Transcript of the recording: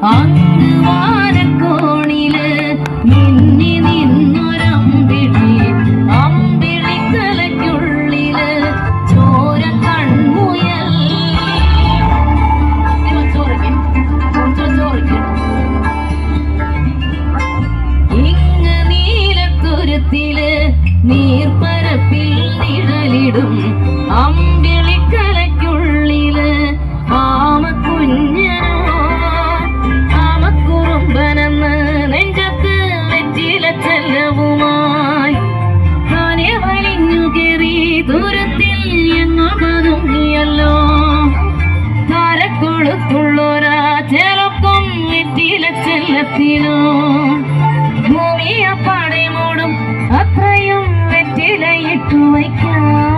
അങ്ങ് വാനക്കോണില് മിന്നി നിന്നൊരമ്പിളി, അമ്പിളിക്കലയ്ക്കുള്ളില് ചോര കൺമുയൽ. ഇങ്ങ് നീലത്തുരുത്തില് നീർപ്പരപ്പിൽ നിഴലിടും അമ്പിളിക്കലയ്ക്കുള്ളില് ആമക്കുഞ്ഞനോ, ആമക്കുറുമ്പനെന്ന് നെഞ്ചത്ത് വെറ്റില ചെല്ലവുമായി താനെ വലിഞ്ഞു കയറി ദൂരത്തിൽ എങ്ങോ പതുങ്ങിയല്ലോ. താരക്കൊളുത്തുള്ളോരാ ചെലപ്പം വെറ്റില ചെല്ലത്തിനോ, ഭൂമിയെ പാടെ മൂടും അത്രയും വെറ്റിലയിട്ടു വയ്ക്കാം.